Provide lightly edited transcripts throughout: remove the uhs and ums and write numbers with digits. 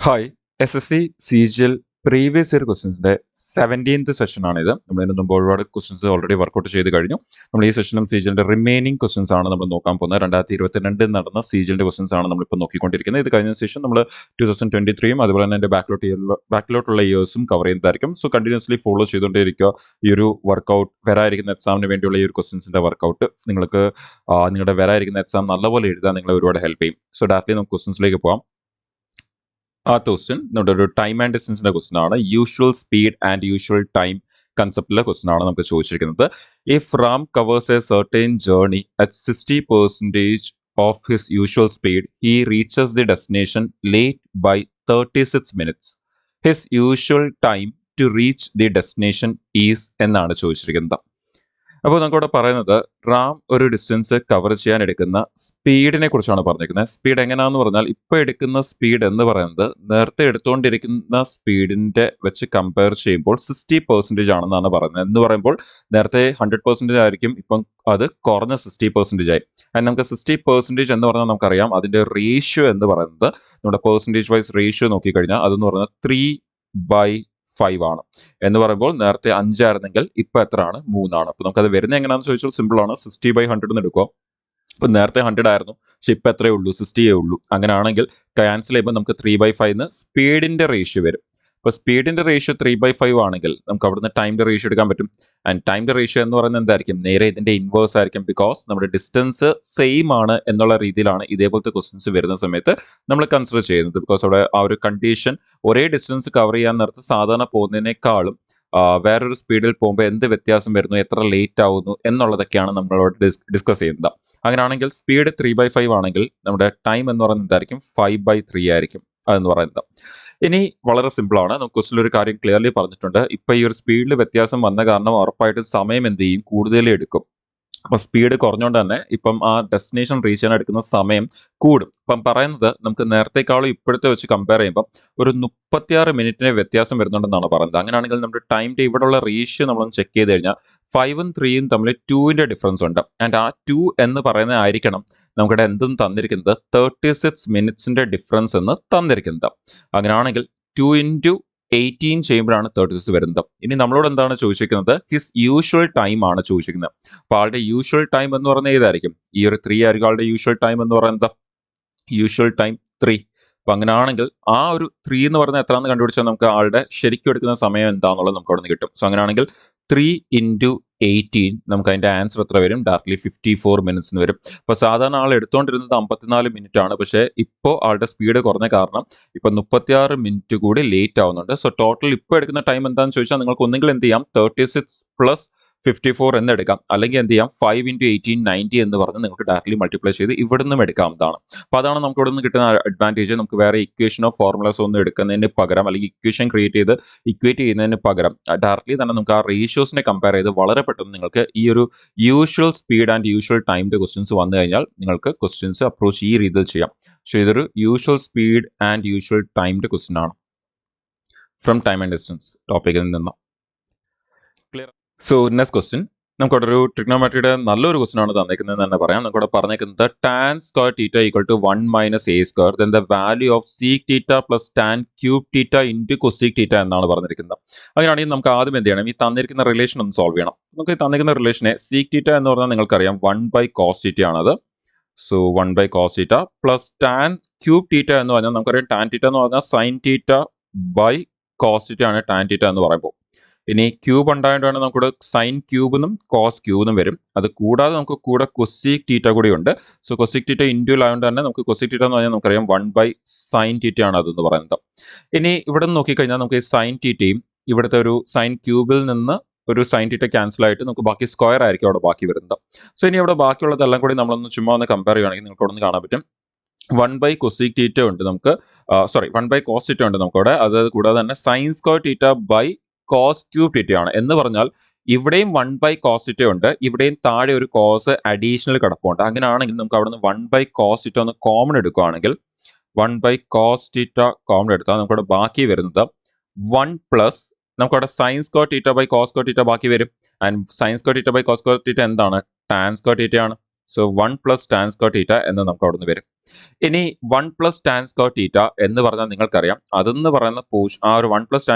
Hi SSC CGL previous year ക്വസ്റ്റ്യൻസിന്റെ 17th സെഷനാണിത്. നമ്മൾ ഇതിന് മുമ്പ് ഒരുപാട് ക്വസ്റ്റ്യൻസ് ഓൾറെഡി വർക്കൗട്ട് ചെയ്ത് കഴിഞ്ഞു. നമ്മൾ ഈ സെഷനും CGLന്റെ റിമൈനിങ് ക്വസ്റ്റ്യൻസ് ആണ് നമ്മൾ നോക്കാൻ പോകുന്നത്. 2022 നടന്ന CGLന്റെ ക്വസ്റ്റ്യൻസ് ആണ് നമ്മളിപ്പോൾ നോക്കിക്കൊണ്ടിരിക്കുന്നത്. ഇത് കഴിഞ്ഞ സെഷൻ നമ്മൾ 2023 അതുപോലെ തന്നെ എൻ്റെ ബാക്കിലോട്ടുള്ള ഇയേഴ്സും കവർ ചെയ്യുന്നതായിരിക്കും. സോ കണ്ടിന്യൂസ്ലി ഫോളോ ചെയ്തുകൊണ്ടേയിരിക്കുക. ഈ ഒരു വർക്കൗട്ട് വരായിരിക്കുന്ന എക്സാമിന് വേണ്ടിയുള്ള ഈ ഒരു ക്വസ്റ്റ്യൻസിന്റെ വർക്കൗട്ട് നിങ്ങൾക്ക് നിങ്ങളുടെ വരായിരിക്കുന്ന എക്സാം നല്ലപോലെ എഴുതാൻ നിങ്ങളെ ഒരുപാട് ഹെൽപ്പ് ചെയ്യും. സോ ഡയറക്റ്റ്ലി നമുക്ക് ക്വസ്റ്റ്യൻസിലേക്ക് പോകാം. ആദ്യത്തെ ക്വസ്റ്റ്യൻ നമ്മുടെ ഒരു ടൈം ആൻഡ് ഡിസ്റ്റൻസിന്റെ ക്വസ്റ്റ്യൻ ആണ്. Usual speed and usual time കൺസെപ്റ്റിലെ ക്വസ്റ്റ്യൻ ആണ് നമുക്ക് ചോദിച്ചിരിക്കുന്നത്. If Ram covers a certain journey at 60% of his usual speed he reaches the destination late by 36 minutes. His usual time to reach the destination is എന്നാണ് ചോദിച്ചിരിക്കുന്നത്. അപ്പോൾ നമുക്കിവിടെ പറയുന്നത് റാം ഒരു ഡിസ്റ്റൻസ് കവർ ചെയ്യാൻ എടുക്കുന്ന സ്പീഡിനെ കുറിച്ചാണ് പറഞ്ഞിരിക്കുന്നത്. സ്പീഡ് എങ്ങനെയാണെന്ന് പറഞ്ഞാൽ ഇപ്പോൾ എടുക്കുന്ന സ്പീഡ് എന്ന് പറയുന്നത് നേരത്തെ എടുത്തുകൊണ്ടിരിക്കുന്ന സ്പീഡിന്റെ വെച്ച് കമ്പയർ ചെയ്യുമ്പോൾ 60% ആണെന്നാണ് പറയുന്നത്. എന്ന് പറയുമ്പോൾ നേരത്തെ 100% ആയിരിക്കും, ഇപ്പം അത് കുറഞ്ഞ 60% ആയി. ആൻഡ് നമുക്ക് 60% എന്ന് പറഞ്ഞാൽ നമുക്കറിയാം അതിന്റെ റേഷ്യോ എന്ന് പറയുന്നത് നമ്മുടെ പെർസെൻറ്റേജ് വൈസ് റേഷ്യോ നോക്കിക്കഴിഞ്ഞാൽ അതെന്ന് പറയുന്നത് 3/5 ആണ്. എന്ന് പറയുമ്പോൾ നേരത്തെ 5 ആയിരുന്നെങ്കിൽ ഇപ്പൊ എത്രയാണ്? 3 ആണ്. അപ്പൊ നമുക്കത് വരുന്നത് എങ്ങനെയാണെന്ന് ചോദിച്ചാൽ സിമ്പിൾ ആണ്. 60/100 എന്ന് എടുക്കുക. ഇപ്പൊ നേരത്തെ 100 ആയിരുന്നു, പക്ഷെ ഇപ്പൊ എത്രയേ ഉള്ളൂ? 60 ഉള്ളൂ. അങ്ങനെയാണെങ്കിൽ ക്യാൻസൽ ചെയ്യുമ്പോൾ നമുക്ക് 3/5 സ്പീഡിന്റെ റേഷ്യോ വരും. ഇപ്പൊ സ്പീഡിന്റെ റേഷ്യോ 3/5 ആണെങ്കിൽ നമുക്ക് അവിടുന്ന് ടൈമിന്റെ റേഷ്യോ എടുക്കാൻ പറ്റും. ആൻഡ് ടൈമിന്റെ റേഷ്യോ എന്ന് പറയുന്നത് എന്തായിരിക്കും? നേരെ ഇതിന്റെ ഇൻവേഴ്സ് ആയിരിക്കും. ബിക്കോസ് നമ്മുടെ ഡിസ്റ്റൻസ് സെയിം ആണ് എന്നുള്ള രീതിയിലാണ് ഇതേപോലത്തെ ക്വസ്റ്റ്യൻസ് വരുന്ന സമയത്ത് നമ്മൾ കൺസിഡർ ചെയ്യുന്നത്. ബിക്കോസ് അവിടെ ആ ഒരു കണ്ടീഷൻ ഒരേ ഡിസ്റ്റൻസ് കവർ ചെയ്യാൻ നേരത്ത് സാധാരണ പോകുന്നതിനേക്കാളും വേറൊരു സ്പീഡിൽ പോകുമ്പോൾ എന്ത് വ്യത്യാസം വരുന്നു, എത്ര ലേറ്റ് ആവുന്നു എന്നുള്ളതൊക്കെയാണ് നമ്മളോട് ഡിസ്കസ് ചെയ്യുന്നത്. അങ്ങനെയാണെങ്കിൽ സ്പീഡ് 3/5 ആണെങ്കിൽ നമ്മുടെ ടൈം എന്ന് പറയുന്നത് എന്തായിരിക്കും? 5/3 ആയിരിക്കും അതെന്ന് പറയുന്നത്. ഇനി വളരെ സിമ്പിൾ ആണ്. നമുക്ക് ക്വസ്റ്റിൽ ഒരു കാര്യം ക്ലിയർലി പറഞ്ഞിട്ടുണ്ട്. ഇപ്പൊ ഈ ഒരു സ്പീഡിൽ വ്യത്യാസം വന്ന കാരണം ഉറപ്പായിട്ടും സമയം എന്ത് ചെയ്യും? കൂടുതൽ എടുക്കും. അപ്പൊ സ്പീഡ് കുറഞ്ഞുകൊണ്ട് തന്നെ ഇപ്പം ആ ഡെസ്റ്റിനേഷൻ റീച്ച് ചെയ്യാൻ എടുക്കുന്ന സമയം കൂടും. ഇപ്പം പറയുന്നത് നമുക്ക് നേരത്തേക്കാളും ഇപ്പോഴത്തെ വെച്ച് കമ്പയർ ചെയ്യുമ്പോൾ ഒരു 36 മിനിറ്റിന് വ്യത്യാസം വരുന്നുണ്ടെന്നാണ് പറയുന്നത്. അങ്ങനെയാണെങ്കിൽ നമ്മുടെ ടൈമിന്റെ ഇവിടെയുള്ള റേഷ്യോ നമ്മളൊന്ന് ചെക്ക് ചെയ്ത് കഴിഞ്ഞാൽ 5ഉം 3ഉം തമ്മിൽ 2ന്റെ ഡിഫറൻസ് ഉണ്ട്. ആൻഡ് ആ 2 എന്ന് പറയുന്നത് ആയിരിക്കണം നമുക്കിവിടെ എന്തും തന്നിരിക്കുന്നത് 36 മിനിറ്റ്സിന്റെ ഡിഫറൻസ് എന്ന് തന്നിരിക്കുന്നത്. അങ്ങനെയാണെങ്കിൽ 2 × 18 ചെയ്യുമ്പോഴാണ് 36 വരുന്നത്. ഇനി നമ്മളോട് എന്താണ് ചോദിച്ചിരിക്കുന്നത്? ഹിസ് യൂഷ്വൽ ടൈം ആണ് ചോദിച്ചിരിക്കുന്നത്. അപ്പൊ ആളുടെ യൂഷ്വൽ ടൈം എന്ന് പറയുന്നത് ഏതായിരിക്കും? ഈ ഒരു 3 ആയിരിക്കും ആളുടെ യൂഷ്വൽ ടൈം എന്ന് പറയുന്നത്. Usual time 3. അപ്പൊ അങ്ങനെയാണെങ്കിൽ ആ ഒരു 3 എന്ന് പറയുന്നത് എത്രയാണെന്ന് കണ്ടുപിടിച്ചാൽ നമുക്ക് ആളുടെ ശരിക്കും എടുക്കുന്ന സമയം എന്താണെന്നുള്ളത് നമുക്ക് അവിടെ നിന്ന് കിട്ടും. സോ അങ്ങനെയാണെങ്കിൽ 3 × 18 നമുക്ക് അതിന്റെ ആൻസർ എത്ര വരും? ഡയറക്ട്ലി 54 മിനിറ്റ്സ് എന്ന് വരും. അപ്പൊ സാധാരണ ആൾ എടുത്തുകൊണ്ടിരുന്നത് 54 മിനിറ്റ് ആണ്, പക്ഷേ ഇപ്പോൾ ആളുടെ സ്പീഡ് കുറഞ്ഞ കാരണം ഇപ്പൊ 36 മിനിറ്റ് കൂടി ലേറ്റ് ആവുന്നുണ്ട്. സോ ടോട്ടൽ ഇപ്പോൾ എടുക്കുന്ന ടൈം എന്താണെന്ന് ചോദിച്ചാൽ നിങ്ങൾക്ക് ഒന്നുകിൽ എന്ത് ചെയ്യാം? 36 + 54 എന്ന് എടുക്കാം, അല്ലെങ്കിൽ എന്ത് ചെയ്യാം? 5 × 18 90 എന്ന് പറഞ്ഞ് നിങ്ങൾക്ക് ഡയറക്ട്ലി മൾട്ടിപ്ലൈ ചെയ്ത് ഇവിടുന്നും എടുക്കാവുന്നതാണ്. അപ്പോൾ അതാണ് നമുക്ക് ഇവിടെ നിന്ന് കിട്ടുന്ന അഡ്വാൻറ്റേജ്. നമുക്ക് വേറെ ഇക്വേഷനോ ഫോർമുലാസോ ഒന്നും എടുക്കുന്നതിന് പകരം, അല്ലെങ്കിൽ ഇക്വേഷൻ ക്രിയേറ്റ് ചെയ്ത് ഇക്വേറ്റ് ചെയ്യുന്നതിന് പകരം ഡയറക്ട്ലി തന്നെ നമുക്ക് ആ റേഷ്യോസിനെ കമ്പയർ ചെയ്ത് വളരെ പെട്ടെന്ന് നിങ്ങൾക്ക് ഈ ഒരു യൂഷ്വൽ സ്പീഡ് ആൻഡ് യൂഷ്വൽ ടൈമിന്റെ ക്വസ്റ്റ്യൻസ് വന്നു കഴിഞ്ഞാൽ നിങ്ങൾക്ക് ക്വസ്റ്റ്യൻസ് അപ്രോച്ച് ഈ രീതിയിൽ ചെയ്യാം. പക്ഷേ ഇതൊരു യൂഷ്വൽ സ്പീഡ് ആൻഡ് യൂഷ്വൽ ടൈമിന്റെ ക്വസ്റ്റ്യൻ ആണ് ഫ്രം ടൈം ആൻഡ് ഡിസ്റ്റൻസ് ടോപ്പിക്കിൽ നിന്ന്. ക്ലിയർ? സോ നെക്സ്റ്റ് ക്വസ്റ്റ്യൻ നമുക്കവിടെ ഒരു ട്രിഗ്നോമെട്രിയുടെ നല്ലൊരു ക്വസ്റ്റ്യൻ ആണ് തന്നിരിക്കുന്നത് തന്നെ പറയാം. നമുക്കിവിടെ പറഞ്ഞിരിക്കുന്നത് tan square theta = 1 - a², then the value of sec theta plus tan cube theta into cosec theta എന്നാണ് പറഞ്ഞിരിക്കുന്നത്. അങ്ങനെയാണെങ്കിൽ നമുക്ക് ആദ്യം എന്ത് ചെയ്യണം? ഈ തന്നിരിക്കുന്ന റിലേഷൻ ഒന്ന് സോൾവ് ചെയ്യണം. നമുക്ക് ഈ തന്നിരിക്കുന്ന റിലേഷനെ sec theta എന്ന് പറഞ്ഞാൽ നിങ്ങൾക്കറിയാം 1/cos theta ആണത്. So 1/cos theta plus tan cube theta എന്ന് പറഞ്ഞാൽ നമുക്കറിയാം tan theta എന്ന് പറഞ്ഞാൽ sin theta by cos theta ആണ് tan theta എന്ന് പറയുമ്പോൾ. ഇനി ക്യൂബ് ഉണ്ടായതുകൊണ്ടാണ് നമുക്കിവിടെ സൈൻ ക്യൂബെന്നും കോസ് ക്യൂബെന്നും വരും. അത് കൂടാതെ നമുക്ക് കൂടെ കൊസിക് തീറ്റ കൂടി ഉണ്ട്. സോ കൊസിക് തീറ്റ ഇൻഡ്യൂൽ ആയതുകൊണ്ട് തന്നെ നമുക്ക് കൊസിക് തീറ്റ എന്ന് പറഞ്ഞാൽ നമുക്കറിയാം 1/sin തീറ്റ ആണ് അതെന്ന് പറയുന്നത്. ഇനി ഇവിടെ നിന്ന് നോക്കിക്കഴിഞ്ഞാൽ നമുക്ക് ഈ സൈൻ തീറ്റയും ഇവിടുത്തെ ഒരു സൈൻ ക്യൂബിൽ നിന്ന് ഒരു സൈൻ തീറ്റ ക്യാൻസൽ ആയിട്ട് നമുക്ക് ബാക്കി സ്ക്വയർ ആയിരിക്കും അവിടെ ബാക്കി വരുന്നത്. സോ ഇനി അവിടെ ബാക്കിയുള്ളതെല്ലാം കൂടി നമ്മളൊന്ന് ചുമ്മാ ഒന്ന് കമ്പയർ ചെയ്യുകയാണെങ്കിൽ നിങ്ങൾക്ക് അവിടെ നിന്ന് കാണാൻ പറ്റും 1/cosec തീറ്റ ഉണ്ട് നമുക്ക്, 1/cos തീറ്റ ഉണ്ട് നമുക്കവിടെ. അത് കൂടാതെ തന്നെ sine square theta by cos cube theta ആണ്. എന്ന് പറഞ്ഞാൽ ഇവിടെയും 1/cos തീറ്റ ഉണ്ട്, ഇവിടെയും താഴെ ഒരു കോസ് അഡീഷണൽ കിടപ്പുണ്ട്. അങ്ങനെയാണെങ്കിൽ നമുക്ക് അവിടെ നിന്ന് 1/cos തീറ്റ ഒന്ന് കോമൺ എടുക്കുകയാണെങ്കിൽ 1/cos തീറ്റ കോമൺ എടുത്താൽ നമുക്കവിടെ ബാക്കി വരുന്നത് 1 പ്ലസ് നമുക്കവിടെ sine square theta by cos square theta ബാക്കി വരും. And sine square theta by cos square theta എന്താണ്? ടാൻ സ്ക്വയർ തീറ്റ ആണ്. സോ 1 + tan square theta എന്ന് നമുക്ക് അവിടെ നിന്ന് വരും. ഇനി 1 പ്ലസ് ടാൻ സ്ക്വയർ തീറ്റ എന്ന് പറഞ്ഞാൽ നിങ്ങൾക്കറിയാം അതെന്ന് പറയുന്ന ആ ഒരു 1 പ്ലസ്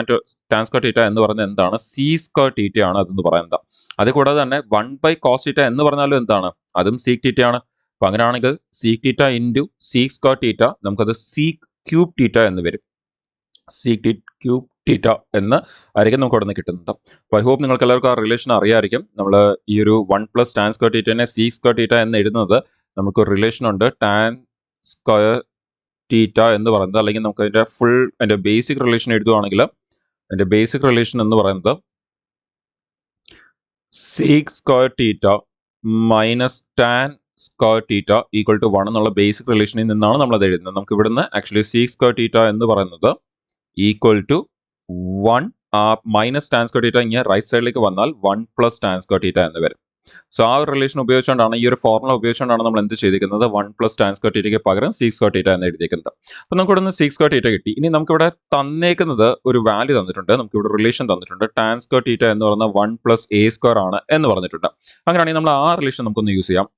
ടാൻ സ്ക്വയർ തീറ്റ എന്ന് പറയുന്നത് എന്താണ്, സി സ്ക്വയർ തീറ്റ ആണ് അതെന്ന് പറയുന്നത്. അത് കൂടാതെ തന്നെ 1 ബൈ കോസ് തീറ്റ എന്ന് പറഞ്ഞാലും എന്താണ്, അതും സീക് തീറ്റ ആണ്. അപ്പൊ അങ്ങനെയാണെങ്കിൽ sec theta into seek square തീറ്റ നമുക്കത് സീക് ക്യൂബ് തീറ്റ എന്ന് വരും. സീക് ക്യൂബ് തീറ്റ എന്ന് ആയിരിക്കും നമുക്ക് അവിടെ നിന്ന് കിട്ടുന്നത്. അപ്പോൾ ഐ ഹോപ്പ് നിങ്ങൾക്ക് എല്ലാവർക്കും ആ റിലേഷൻ അറിയാമായിരിക്കും. നമ്മൾ ഈ ഒരു 1 പ്ലസ് ടാൻ സ്ക്വയർ തീറ്റനെ സീക് സ്ക്വയർ തീറ്റ എന്ന് എഴുതുന്നത് നമുക്കൊരു റിലേഷൻ ഉണ്ട്, ടാൻ സ്ക്വയർ തീറ്റ എന്ന് പറയുന്നത്, അല്ലെങ്കിൽ നമുക്ക് അതിന്റെ ബേസിക് റിലേഷൻ എഴുതുവാണെങ്കിൽ അതിന്റെ ബേസിക് റിലേഷൻ എന്ന് പറയുന്നത് sec square theta minus tan square theta equal to 1 എന്നുള്ള ബേസിക് റിലേഷനിൽ നിന്നാണ് നമ്മൾ അത് എഴുതുന്നത്. നമുക്ക് ഇവിടുന്ന് ആക്ച്വലി സീക് സ്ക്വയർ തീറ്റ എന്ന് പറയുന്നത് equal to 1 minus tan square theta ഇങ്ങനെ റൈറ്റ് സൈഡിലേക്ക് വന്നാൽ 1 പ്ലസ് ടാൻ സ്ക്വയർ തീറ്റ എന്ന് വരും. സോ ആ ഒരു റിലേഷൻ ഉപയോഗിച്ചുകൊണ്ടാണ്, ഈ ഒരു ഫോർമുല ഉപയോഗിച്ചുകൊണ്ടാണ് നമ്മൾ എന്ത് ചെയ്തിരിക്കുന്നത്, 1 പ്ലസ് ടാൻ സ്ക്വയർ തീറ്റയ്ക്ക് പകരം സീക് സ്ക്വയർ തീറ്റ എന്ന് എഴുതിയിരിക്കുന്നത്. അപ്പോൾ നമുക്ക് ഇവിടെ നിന്ന് സീക് സ്ക്വയർ തീറ്റ കിട്ടി. ഇനി നമുക്കിവിടെ തന്നേക്കുന്നത് ഒരു വാല്യൂ തന്നിട്ടുണ്ട്, നമുക്കിവിടെ റിലേഷൻ തന്നിട്ടുണ്ട്, ടാൻ സ്ക്വയർ തീറ്റ എന്ന് പറയുന്ന 1 പ്ലസ് എ സ്ക്വയർ ആണ് എന്ന് പറഞ്ഞിട്ടുണ്ട്. അങ്ങനെയാണെങ്കിൽ നമ്മൾ ആ റിലേഷൻ നമുക്കൊന്ന് യൂസ് ചെയ്യാം.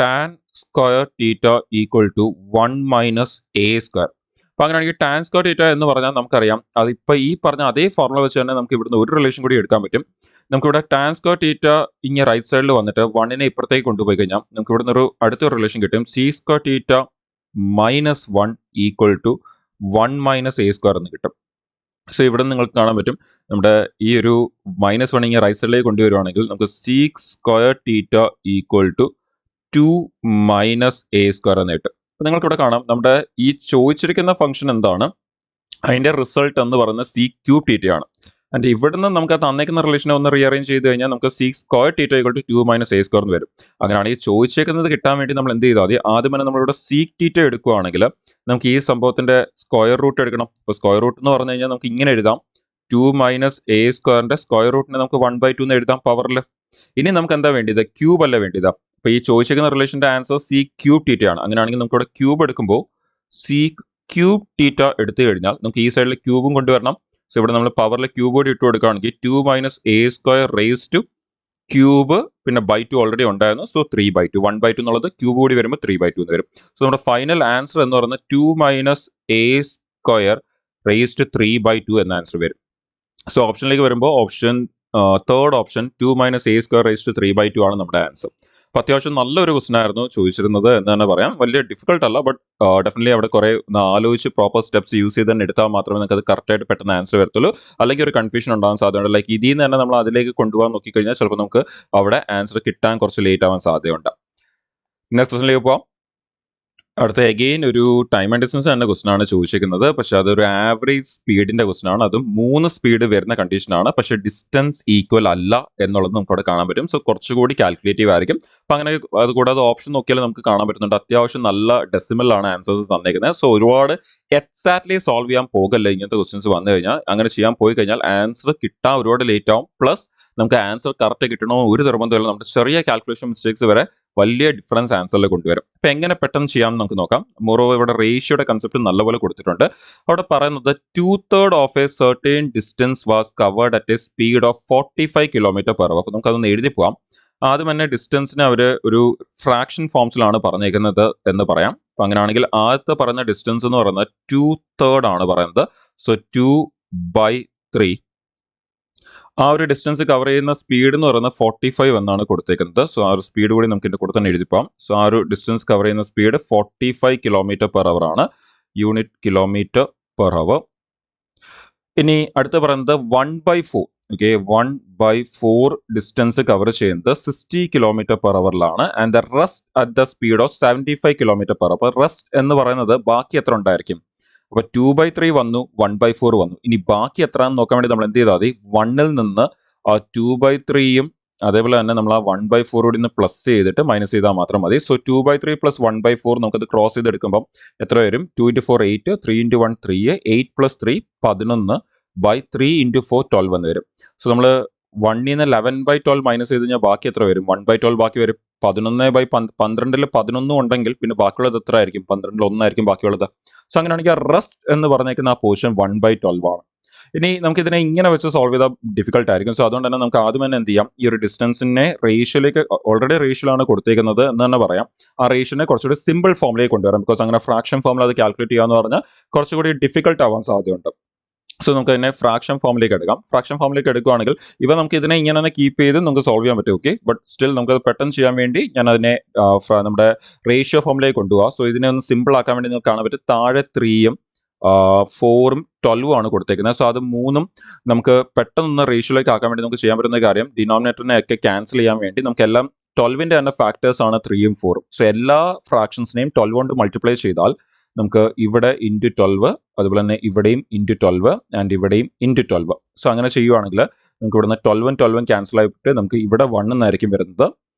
Tan square theta equal to 1 minus A square. അപ്പോൾ അങ്ങനെയാണെങ്കിൽ ടാൻ സ്ക്വയർ തീറ്റ എന്ന് പറഞ്ഞാൽ നമുക്കറിയാം, അതിപ്പോൾ ഈ പറഞ്ഞ അതേ ഫോർമുല വെച്ച് തന്നെ നമുക്ക് ഇവിടുന്ന് ഒരു റിലേഷൻ കൂടി എടുക്കാൻ പറ്റും. നമുക്കിവിടെ ടാൻ സ്ക്വയർ തീറ്റ ഇങ്ങനെ റൈറ്റ് സൈഡിൽ വന്നിട്ട് 1നെ ഇപ്പുറത്തേക്ക് കൊണ്ടുപോയി കഴിഞ്ഞാൽ നമുക്ക് ഇവിടുന്ന് അടുത്തൊരു റിലേഷൻ കിട്ടും, sec square theta minus 1 equal to 1 minus A square എന്ന് കിട്ടും. സോ ഇവിടെ നിങ്ങൾക്ക് കാണാൻ പറ്റും, നമ്മുടെ ഈ ഒരു -1 ഇങ്ങനെ റൈറ്റ് സൈഡിലേക്ക് കൊണ്ടുവരുവാണെങ്കിൽ നമുക്ക് sec square theta equal to 2 minus A square എന്ന് കിട്ടും. അപ്പോൾ നിങ്ങൾക്കിവിടെ കാണാം, നമ്മുടെ ഈ ചോദിച്ചിരിക്കുന്ന ഫംഗ്ഷൻ എന്താണ്, അതിന്റെ റിസൾട്ട് എന്ന് പറയുന്നത് സീക് ക്യൂബ് തീറ്റയാണ്. ആൻഡ് ഇവിടുന്ന് നമുക്ക് തന്നേക്കുന്ന റിലേഷനെ ഒന്ന് റീഅറേഞ്ച് ചെയ്ത് കഴിഞ്ഞാൽ നമുക്ക് sec square theta equal to 2 minus A square എന്ന് വരും. അങ്ങനെയാണെങ്കിൽ ചോദിച്ചേക്കുന്നത് കിട്ടാൻ വേണ്ടി നമ്മൾ എന്ത് ചെയ്താൽ മതി, ആദ്യം തന്നെ നമ്മളിവിടെ സീക് തീറ്റ എടുക്കുകയാണെങ്കിൽ നമുക്ക് ഈ സംഭവത്തിന്റെ സ്ക്വയർ റൂട്ട് എടുക്കണം. അപ്പോൾ സ്ക്വയർ റൂട്ട് എന്ന് പറഞ്ഞു കഴിഞ്ഞാൽ നമുക്ക് ഇങ്ങനെ എഴുതാം, 2 മൈനസ് എ സ്ക്വയറിന്റെ സ്ക്വയർ റൂട്ടിനെ നമുക്ക് 1/2 എന്ന് എഴുതാം പവറിൽ. ഇനി നമുക്ക് എന്താ വേണ്ടിയത്, ക്യൂബ് അല്ല വേണ്ടിയതാ. അപ്പോൾ ഈ ചോദിച്ചിരിക്കുന്ന റിലേഷന്റെ ആൻസർ സീക് ക്യൂബ് തീറ്റ ആണ്. അങ്ങനെയാണെങ്കിൽ നമുക്ക് ഇവിടെ ക്യൂബ് എടുക്കുമ്പോൾ സീക് ക്യൂബ് തീറ്റ എടുത്തു കഴിഞ്ഞാൽ നമുക്ക് ഈ സൈഡിൽ ക്യൂബും കൊണ്ടുവരണം. സോ ഇവിടെ നമ്മൾ പവറിൽ ക്യൂബ് കൂടി ഇട്ട് കൊടുക്കുകയാണെങ്കിൽ 2 minus A square raise to cube പിന്നെ /2 ഓൾറെഡി ഉണ്ടായിരുന്നു, സോ 3/2. 1/2 എന്നുള്ളത് ക്യൂബ് കൂടി വരുമ്പോൾ 3/2 എന്ന് വരും. സോ നമ്മുടെ ഫൈനൽ ആൻസർ എന്ന് പറയുന്നത് 2 minus A square raise to 3/2 എന്ന ആൻസർ വരും. സോ ഓപ്ഷനിലേക്ക് വരുമ്പോൾ third option 2 minus A square raise to 3/2 ആണ് നമ്മുടെ ആൻസർ. അപ്പോൾ അത്യാവശ്യം നല്ലൊരു ക്വസ്റ്റൻ ആയിരുന്നു ചോദിച്ചിരുന്നത് എന്ന് തന്നെ പറയാം. വലിയ ഡിഫിക്കൽട്ട് അല്ല, ബട്ട് ഡെഫിനറ്റ്ലി അവിടെ കുറേ ആലോചിച്ച് പ്രോപ്പർ സ്റ്റെപ്സ് യൂസ് ചെയ്ത് തന്നെ എടുത്താൽ മാത്രമേ നിങ്ങൾക്ക് അത് കറക്റ്റായിട്ട് പെട്ടെന്ന് ആൻസർ വരത്തുള്ളൂ. അല്ലെങ്കിൽ ഒരു കൺഫ്യൂഷൻ ഉണ്ടാകാൻ സാധ്യതയുണ്ട്. ലൈക്ക് ഇതിൽ നിന്ന് തന്നെ നമ്മൾ അതിലേക്ക് കൊണ്ടുപോകാൻ നോക്കിക്കഴിഞ്ഞാൽ ചിലപ്പോൾ നമുക്ക് അവിടെ ആൻസർ കിട്ടാൻ കുറച്ച് ലേറ്റ് ആവാൻ സാധ്യതയുണ്ട്. നെക്സ്റ്റ് ക്വസ്റ്റനിലേക്ക് പോകാം. അടുത്ത അഗെയിൻ ഒരു ടൈം ആൻഡ് ഡിസ്റ്റൻസ് തന്നെ ക്വസ്റ്റൻ ആണ് ചോദിച്ചിരിക്കുന്നത്. പക്ഷെ അതൊരു ആവറേജ് സ്പീഡിന്റെ ക്വസ്റ്റൻ ആണ്. അതും 3 സ്പീഡ് വരുന്ന കണ്ടീഷനാണ്. പക്ഷെ ഡിസ്റ്റൻസ് ഈക്വൽ അല്ല എന്നുള്ളത് നമുക്ക് അവിടെ കാണാൻ പറ്റും. സോ കുറച്ചുകൂടി കാൽക്കുലേറ്റീവ് ആയിരിക്കും. അപ്പം അങ്ങനെ അതുകൂടാതെ ഓപ്ഷൻ നോക്കിയാൽ നമുക്ക് കാണാൻ പറ്റുന്നുണ്ട് അത്യാവശ്യം നല്ല ഡെസിമലാണ് ആൻസേഴ്സ് തന്നേക്കുന്നത്. സോ ഒരുപാട് എക്സാക്ട്ലി സോൾവ് ചെയ്യാൻ പോകല്ല ഇങ്ങനത്തെ ക്വസ്റ്റൻസ് വന്നു കഴിഞ്ഞാൽ. അങ്ങനെ ചെയ്യാൻ പോയി കഴിഞ്ഞാൽ ആൻസർ കിട്ടാൻ ഒരുപാട് ലേറ്റ് ആവും. പ്ലസ് നമുക്ക് ആൻസർ കറക്റ്റ് കിട്ടണോ ഒരു നിർബന്ധമില്ല. നമ്മുടെ ചെറിയ കാൽക്കുലേഷൻ മിസ്റ്റേക്സ് വരെ വലിയ ഡിഫറൻസ് ആൻസറിൽ കൊണ്ടുവരും. അപ്പം എങ്ങനെ പെട്ടെന്ന് ചെയ്യാമെന്ന് നമുക്ക് നോക്കാം. മോറോവർ ഇവിടെ റേഷ്യോയുടെ കൺസെപ്റ്റ് നല്ലപോലെ കൊടുത്തിട്ടുണ്ട്. അവിടെ പറയുന്നത് 2/3 of A certain distance was covered at A speed of 45 km/h. അപ്പോൾ നമുക്കതൊന്ന് എഴുതി പോകാം. ആദ്യം തന്നെ ഡിസ്റ്റൻസിനെ അവർ ഒരു ഫ്രാക്ഷൻ ഫോംസിലാണ് പറഞ്ഞേക്കുന്നത് എന്ന് പറയാം. അപ്പം അങ്ങനെയാണെങ്കിൽ ആദ്യത്തെ പറയുന്ന ഡിസ്റ്റൻസ് എന്ന് പറയുന്നത് 2/3 ആണ് പറയുന്നത്. സോ 2/3. ആ ഒരു ഡിസ്റ്റൻസ് കവർ ചെയ്യുന്ന സ്പീഡ് എന്ന് പറയുന്നത് 45 എന്നാണ് കൊടുത്തേക്കുന്നത്. സോ ആ ഒരു സ്പീഡ് കൂടി നമുക്ക് ഇതിന്റെ കൂടെ തന്നെ എഴുതിപ്പോം. സോ ആ ഒരു ഡിസ്റ്റൻസ് കവർ ചെയ്യുന്ന സ്പീഡ് 45 km/h ആണ്, യൂണിറ്റ് km/h. ഇനി അടുത്ത പറയുന്നത് 1/4. ഓക്കെ, 1/4 ഡിസ്റ്റൻസ് കവർ ചെയ്യുന്നത് 60 km/h and the rest at the speed of 75 km/h. അപ്പോൾ റെസ്റ്റ് എന്ന് പറയുന്നത് ബാക്കി എത്ര ഉണ്ടായിരിക്കും? അപ്പോൾ 2/3 വന്നു, 1/4 വന്നു. ഇനി ബാക്കി എത്രയാണെന്ന് നോക്കാൻ വേണ്ടി നമ്മൾ എന്ത് ചെയ്താൽ മതി, 1ൽ നിന്ന് ആ 2/3യും അതേപോലെ തന്നെ നമ്മൾ ആ 1/4 കൂടി നിന്ന് പ്ലസ് ചെയ്തിട്ട് മൈനസ് ചെയ്താൽ മാത്രം മതി. സോ 2/3 പ്ലസ് 1/4 നമുക്കത് ക്രോസ് ചെയ്തെടുക്കുമ്പോൾ എത്ര വരും? 2 × 4 8, 3 × 1 3, 8 + 3 11/3 × 4 12 എന്ന് വരും. സോ നമ്മൾ 1ൽ നിന്ന് 11/12 മൈനസ് ചെയ്ത് കഴിഞ്ഞാൽ ബാക്കി എത്ര വരും? 1/12 ബാക്കി വരും. 11/12 11 ഉണ്ടെങ്കിൽ പിന്നെ ബാക്കിയുള്ളത് എത്ര ആയിരിക്കും? 12 1 ആയിരിക്കും ബാക്കിയുള്ളത്. സോ അങ്ങനെയാണെങ്കിൽ റെസ്റ്റ് എന്ന് പറഞ്ഞേക്കുന്ന ആ പോർഷൻ 1/12 ആണ്. ഇനി നമുക്ക് ഇതിനെ ഇങ്ങനെ വെച്ച് സോൾവ് ചെയ്താൽ ഡിഫിക്കൽട്ട് ആയിരിക്കും. സോ അതുകൊണ്ട് തന്നെ നമുക്ക് ആദ്യം തന്നെ എന്ത് ചെയ്യാം, ഈ ഒരു ഡിസ്റ്റൻസിനെ റേഷ്യോയിലേക്ക്, ഓൾറെഡി റേഷ്യോയിലാണ് കൊടുത്തേക്കുന്നത് എന്ന് തന്നെ പറയാം, ആ റേഷ്യോനെ കുറച്ചുകൂടി സിമ്പിൾ ഫോമിലേക്ക് കൊണ്ടുവരാം. ബിക്കോസ് അങ്ങനെ ഫ്രാക്ഷൻ ഫോമിൽ അത് കാൽക്കുലേറ്റ് ചെയ്യാന്ന് പറഞ്ഞാൽ കുറച്ചുകൂടി ഡിഫിക്കൽട്ട് ആവാൻ സാധ്യതയുണ്ട്. സോ നമുക്ക് അതിനെ ഫ്രാക്ഷൻ ഫോമിലേക്ക് എടുക്കാം. ഫ്രാക്ഷൻ ഫോമിലേക്ക് എടുക്കുകയാണെങ്കിൽ ഇവ നമുക്ക് ഇതിനെ ഇങ്ങനെ തന്നെ കീപ്പ് ചെയ്ത് നമുക്ക് സോൾവ് ചെയ്യാൻ പറ്റും. ഓക്കെ, ബട്ട് സ്റ്റിൽ നമുക്ക് പെട്ടെന്ന് ചെയ്യാൻ വേണ്ടി ഞാൻ അതിനെ നമ്മുടെ റേഷ്യോ ഫോമിലേക്ക് കൊണ്ടുപോകാം. സോ ഇതിനെ ഒന്ന് സിമ്പിൾ ആക്കാൻ വേണ്ടി നിങ്ങൾക്ക് കാണാൻ പറ്റും, താഴെ 3ഉം 4ഉം 12ഉം ആണ് കൊടുത്തേക്കുന്നത്. സോ അത് 3ഉം നമുക്ക് പെട്ടെന്ന് റേഷ്യോയിലേക്ക് ആക്കാൻ വേണ്ടി നമുക്ക് ചെയ്യാൻ പറ്റുന്ന കാര്യം, ഡിനോമിനേറ്ററിനെ ഒക്കെ ക്യാൻസൽ ചെയ്യാൻ വേണ്ടി നമുക്ക് എല്ലാം 12ന്റെ തന്നെ ഫാക്ടേഴ്സ് ആണ് 3ഉം 4ഉം. സോ എല്ലാ ഫ്രാക്ഷൻസിനെയും 12 കൊണ്ട് മൾട്ടിപ്ലൈ ചെയ്താൽ നമുക്ക് ഇവിടെ ഇൻറ്റു 12, അതുപോലെ തന്നെ ഇവിടെയും ഇൻറ്റു 12 ആൻഡ് ഇവിടെയും ഇൻറ്റു 12. സോ അങ്ങനെ ചെയ്യുവാണെങ്കിൽ നമുക്ക് ഇവിടുന്ന് 12ഉം 12ഉം ക്യാൻസൽ ആയിട്ട് നമുക്ക് ഇവിടെ 1 എന്നായിരിക്കും വരുന്നത്.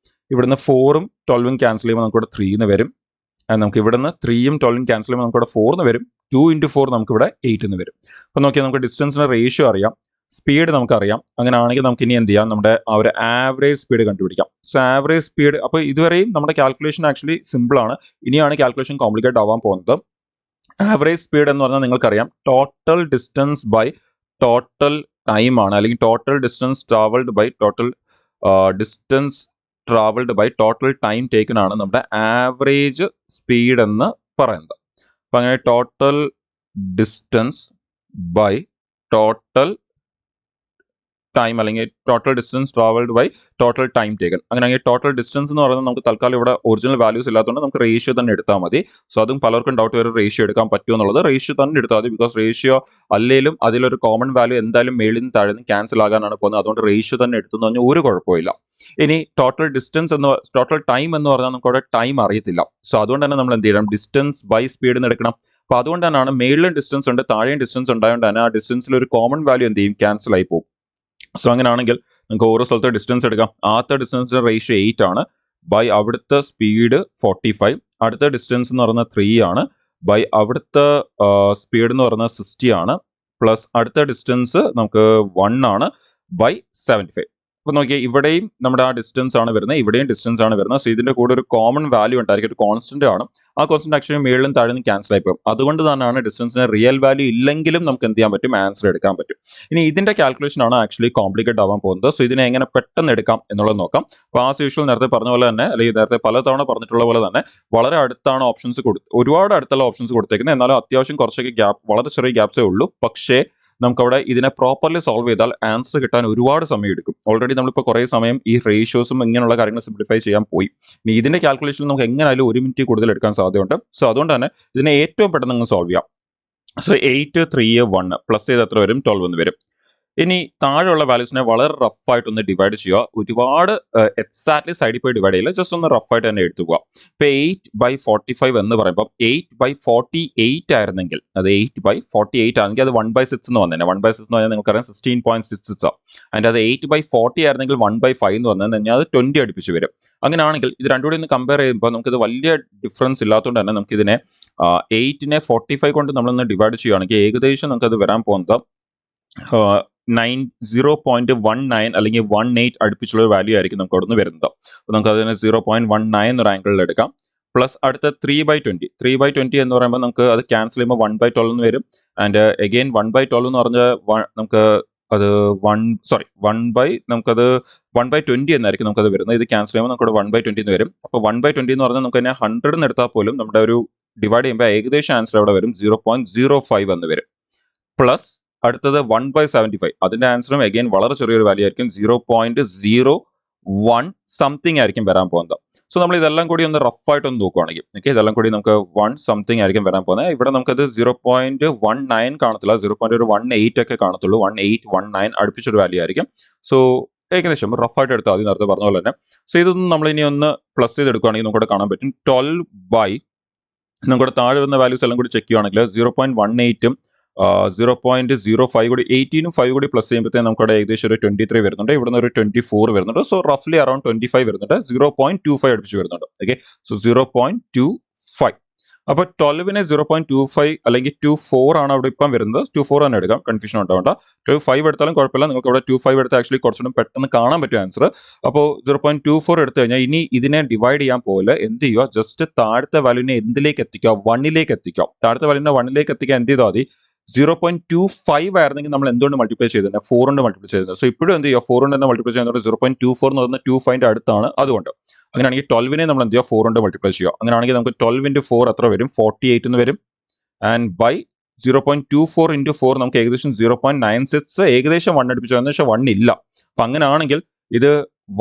ഇവിടുന്ന് 4ഉം 12ഉം ക്യാൻസൽ ചെയ്യുമ്പോൾ നമുക്ക് ഇവിടെ 3 എന്ന് വരും. ആൻഡ് നമുക്ക് ഇവിടുന്ന് 3ഉം 12ഉം ക്യാൻസൽ ചെയ്യുമ്പോൾ നമുക്ക് ഇവിടെ 4 എന്ന് വരും. 2 ഇൻറ്റു 4 നമുക്ക് ഇവിടെ 8 എന്ന് വരും. അപ്പോൾ നോക്കിയാൽ നമുക്ക് ഡിസ്റ്റൻസിന് റേഷ്യോ അറിയാം, സ്പീഡ് നമുക്കറിയാം. അങ്ങനെയാണെങ്കിൽ നമുക്ക് ഇനി എന്ത് ചെയ്യാം, നമ്മുടെ ആ ഒരു ആവറേജ് സ്പീഡ് കണ്ടുപിടിക്കാം. സോ ആവറേജ് സ്പീഡ്, അപ്പോൾ ഇതുവരെയും നമ്മുടെ കാൽക്കുലേഷൻ ആക്ച്വലി സിമ്പിൾ ആണ്. ഇനിയാണ് കാൽക്കുലേഷൻ കോംപ്ലിക്കേറ്റ് ആവാൻ പോകുന്നത്. ആവറേജ് സ്പീഡ് എന്ന് പറഞ്ഞാൽ നിങ്ങൾക്കറിയാം, total distance by total time ആണ്, അല്ലെങ്കിൽ total distance travelled by total distance travelled by total time taken ആണ് നമ്മുടെ ആവറേജ് സ്പീഡ് എന്ന് പറയുന്നത്. അപ്പം അങ്ങനെ total distance by total time, അല്ലെങ്കിൽ total distance travelled by total time taken. അങ്ങനെയാണെങ്കിൽ ടോട്ടൽ ഡിസ്റ്റൻസ് എന്ന് പറയുന്നത് നമുക്ക് തൽക്കാലം ഇവിടെ ഒറിജിനൽ വാല്യൂസ് ഇല്ലാത്തതുകൊണ്ട് നമുക്ക് റേഷ്യോ തന്നെ എടുത്താൽ മതി. സോ അതും പലർക്കും ഡൗട്ട് വരും, റേഷ്യോ എടുക്കാൻ പറ്റുമോ എന്നുള്ളത്. റേഷ്യോ തന്നെ എടുത്താൽ മതി, ബിക്കോസ് റേഷ്യോ അല്ലെങ്കിലും അതിലൊരു കോമൺ വാല്യൂ എന്തായാലും മേളിൽ നിന്ന് താഴെ നിന്ന് ക്യാൻസൽ ആകാനാണ് പോകുന്നത്. അതുകൊണ്ട് റേഷ്യോ തന്നെ എടുത്തെന്ന് പറഞ്ഞാൽ ഒരു കുഴപ്പമില്ല. ഇനി ടോട്ടൽ ഡിസ്റ്റൻസ് ടോട്ടൽ ടൈം എന്ന് പറഞ്ഞാൽ നമുക്ക് അവിടെ ടൈം അറിയത്തില്ല. സോ അതുകൊണ്ട് തന്നെ നമ്മൾ എന്ത് ചെയ്യണം, ഡിസ്റ്റൻസ് ബൈ സ്പീഡ് എന്ന് എടുക്കണം. അപ്പോൾ അതുകൊണ്ട് തന്നെയാണ് മേളിലും ഡിസ്റ്റൻസ് ഉണ്ട് താഴെയും ഡിസ്റ്റൻസ് ഉണ്ടായതുകൊണ്ട് തന്നെ ആ ഡിസ്റ്റൻസിൽ ഒരു കോമൺ വാല്യൂ എന്ത് ചെയ്യും, ക്യാൻസൽ ആയി പോകും. സോ അങ്ങനെയാണെങ്കിൽ നമുക്ക് ഓരോ സ്ഥലത്തെ ഡിസ്റ്റൻസ് എടുക്കാം. ആദ്യത്തെ ഡിസ്റ്റൻസിന്റെ റേഷ്യോ 8 ആണ്, ബൈ അവിടുത്തെ സ്പീഡ് 45. അടുത്ത ഡിസ്റ്റൻസ് എന്ന് പറയുന്നത് 3 ആണ്, ബൈ അവിടുത്തെ സ്പീഡ് എന്ന് പറയുന്നത് 60 ആണ്, പ്ലസ് അടുത്ത ഡിസ്റ്റൻസ് നമുക്ക് 1 ആണ്, ബൈ 75. അപ്പോൾ നോക്കിയാൽ ഇവിടെയും നമ്മുടെ ആ ഡിസ്റ്റൻസ് ആണ് വരുന്നത്, ഇവിടെയും ഡിസ്റ്റൻസ് ആണ് വരുന്നത്. സോ ഇതിന്റെ കൂടെ ഒരു കോമൺ വാല്യൂ ഉണ്ടായിരിക്കും, ഒരു കോൺസ്റ്റന്റ് ആണ്. ആ കോൺസ്റ്റന്റ് ആക്ച്വലി മേളിലും താഴെ ക്യാൻസൽ ആയി പോകും. അതുകൊണ്ട് തന്നെയാണ് ഡിസ്റ്റൻസിന് റിയൽ വാല്യൂ ഇല്ലെങ്കിലും നമുക്ക് എന്ത് ചെയ്യാൻ പറ്റും, ആൻസർ എടുക്കാൻ പറ്റും. ഇനി ഇതിന്റെ കാൽക്കുലേഷൻ ആണ് ആക്ച്വലി കോംപ്ലിക്കേറ്റ് ആവാൻ പോകുന്നത്. സോ ഇതിനെ എങ്ങനെ പെട്ടെന്ന് എടുക്കാം എന്നുള്ളത് നോക്കാം. അപ്പോൾ ആസ് യൂഷ്വൽ നേരത്തെ പറഞ്ഞ പോലെ തന്നെ, അല്ലെങ്കിൽ നേരത്തെ പലതവണ പറഞ്ഞിട്ടുള്ള പോലെ തന്നെ വളരെ അടുത്താണ് ഓപ്ഷൻസ് ഒരുപാട് അടുത്തുള്ള ഓപ്ഷൻസ് കൊടുത്തേക്കുന്നത്. എന്നാലും അത്യാവശ്യം കുറച്ചൊക്കെ ഗ്യാപ്പ്, വളരെ ചെറിയ ഗ്യാപ്സേ ഉള്ളൂ. പക്ഷേ നമുക്കവിടെ ഇതിനെ പ്രോപ്പർലി സോൾവ് ചെയ്താൽ ആൻസർ കിട്ടാൻ ഒരുപാട് സമയം എടുക്കും. ഓൾറെഡി നമ്മളിപ്പോൾ കുറേ സമയം ഈ റേഷ്യോസും ഇങ്ങനെയുള്ള കാര്യങ്ങൾ സിംപ്ലിഫൈ ചെയ്യാൻ പോയി. ഇനി ഇതിന്റെ കാൽക്കുലേഷനിൽ നമുക്ക് എങ്ങനെയായാലും 1 മിനിറ്റ് കൂടുതൽ എടുക്കാൻ സാധ്യതയുണ്ട്. സോ അതുകൊണ്ട് തന്നെ ഇതിനെ ഏറ്റവും പെട്ടെന്ന് നിങ്ങൾ സോൾവ് ചെയ്യാം. സോ 8, 3, 1 പ്ലസ് ചെയ്ത് എത്ര വരും, 12 എന്ന് വരും. ഇനി താഴെയുള്ള വാല്യൂസിനെ വളരെ റഫായിട്ടൊന്ന് ഡിവൈഡ് ചെയ്യുക. ഒരുപാട് എക്സാക്ട്ലി സൈഡിൽ പോയി ഡിവൈഡ് ചെയ്യില്ല, ജസ്റ്റ് ഒന്ന് റഫായിട്ട് തന്നെ എടുത്തു പോവുക. ഇപ്പോൾ 8/45 എന്ന് പറയുമ്പോൾ 8/48 ആയിരുന്നെങ്കിൽ, അത് 8/48 ആണെങ്കിൽ അത് 1/6 എന്ന് വന്നേനെ. 1/6 എന്ന് പറഞ്ഞാൽ നിങ്ങൾക്കറിയാം 16.66. അതിൻ്റെ അത് 8/40 ആയിരുന്നെങ്കിൽ 1/5 എന്ന് വന്നു കഴിഞ്ഞാൽ അത് 20 അടുപ്പിച്ച് വരും. അങ്ങനെയാണെങ്കിൽ ഇത് രണ്ടും കൂടി ഒന്ന് കമ്പയർ ചെയ്യുമ്പോൾ നമുക്കിത് വലിയ ഡിഫറൻസ് ഇല്ലാത്തതുകൊണ്ട് തന്നെ നമുക്കിതിനെ 8നെ 45 കൊണ്ട് നമ്മളൊന്ന് ഡിവൈഡ് ചെയ്യുകയാണെങ്കിൽ ഏകദേശം നമുക്കത് വരാൻ പോകുന്നത് 0.19 അല്ലെങ്കിൽ 18 അടുപ്പിച്ചുള്ള ഒരു വാല്യൂ ആയിരിക്കും നമുക്ക് അവിടെ നിന്ന് വരുന്നത്. അപ്പോൾ നമുക്ക് അതിനെ 0.19 എന്നൊരു ആംഗിളിൽ എടുക്കാം. പ്ലസ് അടുത്ത 3/20. 3/20 എന്ന് പറയുമ്പോൾ നമുക്ക് അത് ക്യാൻസൽ ചെയ്യുമ്പോൾ 1/12 എന്ന് വരും. ആൻഡ് അഗെയിൻ 1/12 എന്ന് പറഞ്ഞാൽ നമുക്ക് അത് നമുക്കത് 1/20 എന്നായിരിക്കും നമുക്കത് വരുന്നത്. ഇത് ക്യാൻസൽ ചെയ്യുമ്പോൾ നമുക്ക് 1/20 എന്ന് വരും. അപ്പോൾ 1/20 എന്ന് പറഞ്ഞാൽ നമുക്ക് തന്നെ 100 എന്ന് എടുത്താൽ പോലും നമ്മുടെ ഒരു ഡിവൈഡ് ചെയ്യുമ്പോൾ ഏകദേശം ആൻസർ അവിടെ വരും 0.05 എന്ന് വരും. പ്ലസ് അടുത്തത് 1/75. അതിന്റെ ആൻസറും അഗെയിൻ വളരെ ചെറിയൊരു വാല്യൂ ആയിരിക്കും, 0.01 സംതിങ് ആയിരിക്കും വരാൻ പോകുന്നത്. സോ നമ്മൾ ഇതെല്ലാം കൂടി ഒന്ന് റഫായിട്ട് ഒന്ന് നോക്കുകയാണെങ്കിൽ, ഓക്കെ, ഇതെല്ലാം കൂടി നമുക്ക് 1 സംതിങ് ആയിരിക്കും വരാൻ പോകുന്നത്. ഇവിടെ നമുക്കത് 0.19 കാണത്തില്ല, 0.18 ഒക്കെ കാണത്തുള്ളൂ. 1819 അടുപ്പിച്ചൊരു വാല്യൂ ആയിരിക്കും. സോ ഏകദേശം റഫായിട്ട് എടുത്താൽ മതി, നേരത്തെ പറഞ്ഞ പോലെ തന്നെ. സോ ഇതൊന്നും നമ്മൾ ഇനി ഒന്ന് പ്ലസ് ചെയ്ത് എടുക്കുകയാണെങ്കിൽ നമുക്ക് കാണാൻ പറ്റും 12 നമ്മുടെ താഴെ വരുന്ന വാല്യൂസ് എല്ലാം കൂടി ചെക്ക് ചെയ്യുകയാണെങ്കിൽ 0.18ഉം 0.05 കൂടി 18ഉം 5 കൂടി പ്ലസ് ചെയ്യുമ്പോഴത്തേക്ക് നമുക്കവിടെ ഏകദേശം ഒരു 23 വരുന്നുണ്ട്. ഇവിടെ നിന്ന് ഒരു 24 വരുന്നുണ്ട്. സോ റഫ്ലി അറൌണ്ട് 25 വരുന്നുണ്ട്. 0.25 അടുപ്പിച്ച് വരുന്നുണ്ട്. Okay, so 0.25. അപ്പോൾ 12നെ 0.25 അല്ലെങ്കിൽ 24 ആണ് അവിടെ ഇപ്പം വരുന്നത്. 24 തന്നെ എടുക്കാം, കൺഫ്യൂഷൻ ഉണ്ടാവേണ്ട. 25 എടുത്താലും കുഴപ്പമില്ല, നിങ്ങൾക്ക് ഇവിടെ 25 എടുത്ത് ആക്ച്വലി കുറച്ചുകൂടി പെട്ടെന്ന് കാണാൻ പറ്റും ആൻസർ. അപ്പോൾ 0.24 എടുത്തു കഴിഞ്ഞാൽ ഇനി ഇതിനെ ഡിവൈഡ് ചെയ്യാൻ പോലെ എന്ത് ചെയ്യുക, ജസ്റ്റ് താഴത്തെ വാല്യൂവിനെ എന്തിലേക്ക് എത്തിക്കുക, 1ലേക്ക് എത്തിക്കുക. താഴത്തെ വാല്യൂവിനെ 1ലേക്ക് എത്തിക്കാൻ എന്ത് ചെയ്താൽ മതി, 0.25 ആയിരുന്നെങ്കിൽ നമ്മൾ എന്തുകൊണ്ട് മൾട്ടിപ്ലൈ ചെയ്തിരുന്നത് 4 കൊണ്ട് മൾട്ടിപ്ലൈ ചെയ്തിരുന്നത്. സോ ഇപ്പോഴും എന്ത് ചെയ്യുക 4 കൊണ്ട് തന്നെ മൾട്ടിപ്ലൈ ചെയ്യുന്നത് 0.24 എന്ന് പറയുന്നത് 25ന്റെ അടുത്താണ്. അതുകൊണ്ട് അങ്ങനെയാണെങ്കിൽ 12നെ നമ്മൾ എന്ത് ചെയ്യുക 4 കൊണ്ട് മൾട്ടിപ്ലൈ ചെയ്യുക. അങ്ങനെയാണെങ്കിൽ നമുക്ക് 12 into 4 എത്ര വരും 48 എന്ന് വരും. ആൻഡ് ബൈ 0.24 into 4 നമുക്ക് ഏകദേശം 0.96 ഏകദേശം 1 അടുപ്പിച്ചു, ഏകദേശം 1 ഇല്ല. അപ്പൊ അങ്ങനെയാണെങ്കിൽ ഇത്